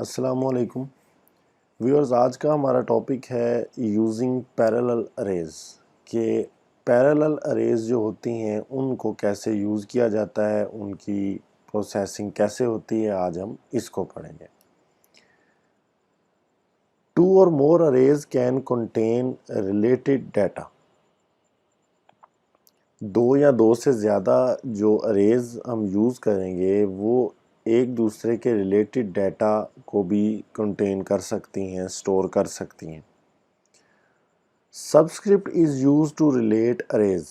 अस्सलाम वालेकुम व्यूअर्स। आज का हमारा टॉपिक है यूजिंग पैरेलल अरेज के पैरेलल अरेज जो होती हैं उनको कैसे यूज़ किया जाता है, उनकी प्रोसेसिंग कैसे होती है, आज हम इसको पढ़ेंगे। टू और more arrays can contain related data. दो या दो से ज़्यादा जो अरेज हम यूज़ करेंगे वो एक दूसरे के रिलेटेड डाटा को भी कंटेन कर सकती हैं, स्टोर कर सकती हैं। Subscript is use to relate arrays.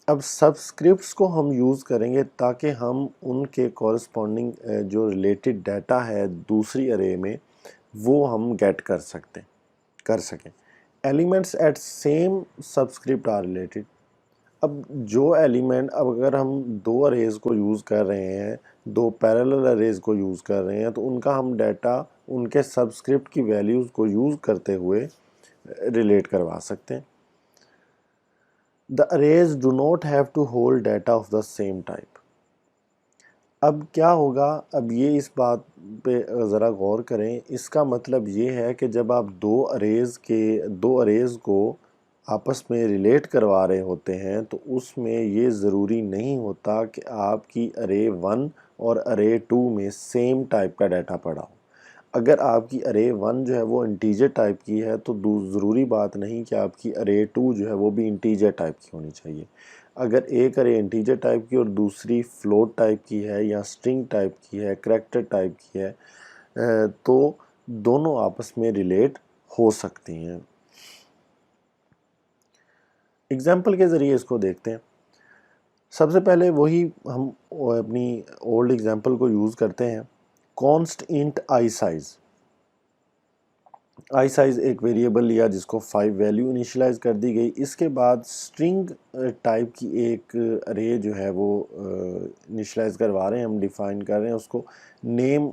अब सबस्क्रिप्ट्स को हम यूज़ करेंगे ताकि हम उनके कॉरस्पॉन्डिंग जो रिलेटेड डाटा है दूसरी अरे में वो हम गेट कर सकें। Elements at same subscript are related. अब जो एलिमेंट, अब अगर हम दो अरेज को यूज़ कर रहे हैं, दो पैरेलल अरेज को यूज़ कर रहे हैं, तो उनका हम डाटा उनके सबस्क्रिप्ट की वैल्यूज़ को यूज़ करते हुए रिलेट करवा सकते हैं। The arrays do not have to hold data of the same type. अब क्या होगा, अब ये इस बात पे ज़रा गौर करें। इसका मतलब ये है कि जब आप दो अरेज को आपस में रिलेट करवा रहे होते हैं तो उसमें ये ज़रूरी नहीं होता कि आपकी अरे 1 और अरे 2 में सेम टाइप का डाटा पड़ा हो। अगर आपकी अरे 1 जो है वो इंटीजर टाइप की है तो ज़रूरी बात नहीं कि आपकी अरे 2 जो है वो भी इंटीजर टाइप की होनी चाहिए। अगर एक अरे इंटीजर टाइप की और दूसरी फ्लोट टाइप की है या स्ट्रिंग टाइप की है, करैक्टर टाइप की है, तो दोनों आपस में रिलेट हो सकती हैं। एग्जाम्पल के ज़रिए इसको देखते हैं। सबसे पहले वही हम अपनी ओल्ड एग्जाम्पल को यूज़ करते हैं। कॉन्स्ट इंट आई साइज़ एक वेरिएबल लिया जिसको 5 वैल्यू इनिशियलाइज कर दी गई। इसके बाद स्ट्रिंग टाइप की एक अरे जो है वो इनिशियलाइज करवा रहे हैं, हम डिफ़ाइन कर रहे हैं उसको।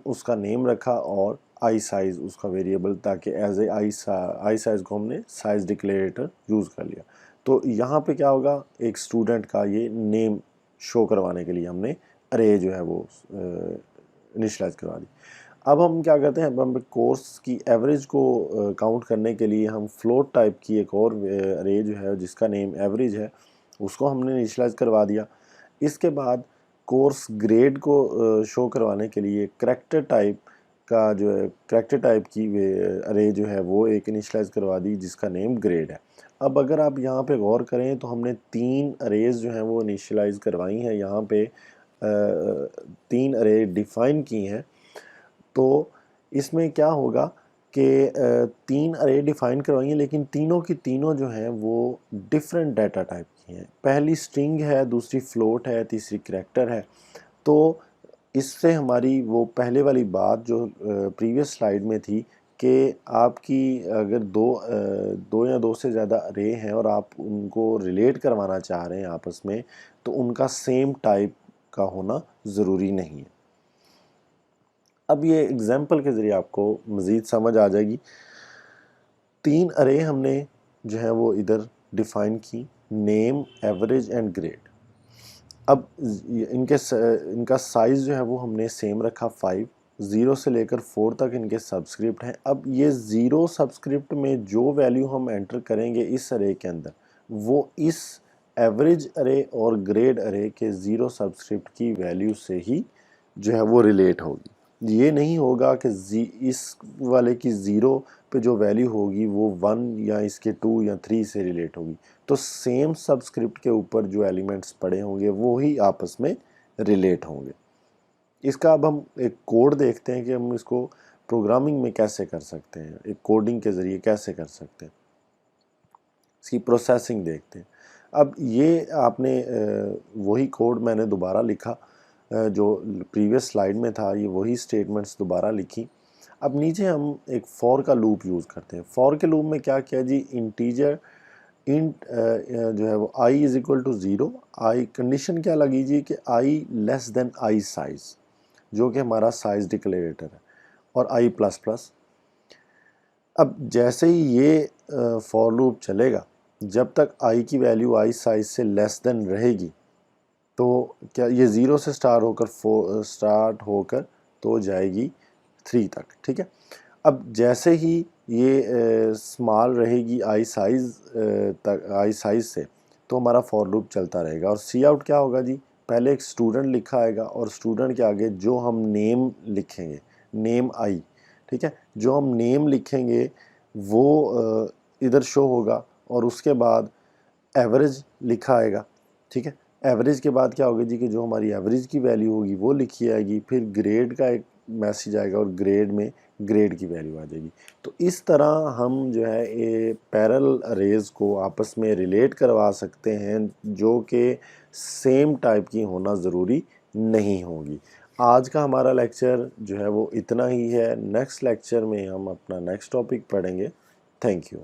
उसका नेम रखा और आई साइज़ उसका वेरिएबल, ताकि एज ए आई साइज़ को हमने साइज़ डिक्लेरेटर यूज़ कर लिया। तो यहाँ पे क्या होगा, एक स्टूडेंट का ये नेम शो करवाने के लिए हमने अरे जो है वो इनिशियलाइज करवा दी। अब हम क्या करते हैं, अब हम कोर्स की एवरेज को काउंट करने के लिए हम फ्लोट टाइप की एक और अरे जो है जिसका नेम एवरेज है उसको हमने इनिशियलाइज करवा दिया। इसके बाद कोर्स ग्रेड को शो करवाने के लिए करैक्टर टाइप की अरे जो है वो एक इनिशियलाइज करवा दी जिसका नेम ग्रेड है। अब अगर आप यहाँ पे गौर करें तो हमने 3 अरेज जो हैं वो इनिशियलाइज करवाई हैं, यहाँ पे 3 अरे डिफ़ाइन की हैं। तो इसमें क्या होगा कि 3 अरे डिफ़ाइन करवाई हैं, लेकिन तीनों की तीनों जो हैं वो डिफरेंट डाटा टाइप की हैं। पहली स्ट्रिंग है, दूसरी फ्लोट है, तीसरी करैक्टर है। तो इससे हमारी वो पहले वाली बात जो प्रीवियस स्लाइड में थी कि आपकी अगर दो या दो से ज़्यादा अरे हैं और आप उनको रिलेट करवाना चाह रहे हैं आपस में, तो उनका सेम टाइप का होना ज़रूरी नहीं है। अब ये एग्जाम्पल के ज़रिए आपको मज़ीद समझ आ जाएगी। 3 अरे हमने जो है वो इधर डिफ़ाइन की, नेम, एवरेज एंड ग्रेड। अब इनका साइज़ जो है वो हमने सेम रखा 5, 0 से लेकर 4 तक इनके सबस्क्रिप्ट हैं। अब ये 0 सबस्क्रिप्ट में जो वैल्यू हम एंटर करेंगे इस अरे के अंदर, वो इस एवरेज अरे और ग्रेड अरे के 0 सबस्क्रिप्ट की वैल्यू से ही जो है वो रिलेट होगी। ये नहीं होगा कि इस वाले की 0 पे जो वैल्यू होगी वो 1 या इसके 2 या 3 से रिलेट होगी। तो सेम सबस्क्रिप्ट के ऊपर जो एलिमेंट्स पड़े होंगे वो ही आपस में रिलेट होंगे। इसका अब हम एक कोड देखते हैं कि हम इसको प्रोग्रामिंग में कैसे कर सकते हैं, एक कोडिंग के ज़रिए कैसे कर सकते हैं। इसकी प्रोसेसिंग देखते हैं। अब ये आपने वही कोड मैंने दोबारा लिखा जो प्रीवियस स्लाइड में था, ये वही स्टेटमेंट्स दोबारा लिखी। अब नीचे हम एक फॉर का लूप यूज़ करते हैं। फॉर के लूप में क्या किया जी, इंट जो है वो i is equal to 0। I condition क्या लगी जी कि i less than I size, जो कि हमारा साइज़ डिक्लेरेटर है, और i प्लस प्लस। अब जैसे ही ये फॉर लूप चलेगा, जब तक i की वैल्यू आई साइज़ से लेस देन रहेगी, तो क्या ये 0 से स्टार्ट होकर तो जाएगी 3 تک، ٹھیک ہے۔ اب جیسے ہی یہ اسمال رہے گی آئی سائز سے تو ہمارا فور لوپ چلتا رہے گا، اور سی آؤٹ کیا ہوگا جی، پہلے ایک اسٹوڈنٹ لکھا آئے گا اور اسٹوڈنٹ کے آگے جو ہم نیم لکھیں گے، نیم آئی، ٹھیک ہے، جو ہم نیم لکھیں گے وہ ادھر شو ہوگا، اور اس کے بعد ایوریج لکھا آئے گا، ٹھیک ہے۔ ایوریج کے بعد کیا ہوگا جی کہ جو ہماری ایوریج کی ویلیو ہوگی وہ لکھی آئے گی، پھر گریڈ کا ایک میسیج آئے گا اور گریڈ میں گریڈ کی ویلیو آ جائے گی۔ تو اس طرح ہم جو ہے یہ پیرل ریز کو آپس میں ریلیٹ کروا سکتے ہیں، جو کہ سیم ٹائپ کی ہونا ضروری نہیں ہوگی۔ آج کا ہمارا لیکچر جو ہے وہ اتنا ہی ہے، نیکسٹ لیکچر میں ہم اپنا نیکسٹ ٹاپک پڑھیں گے۔ Thank you.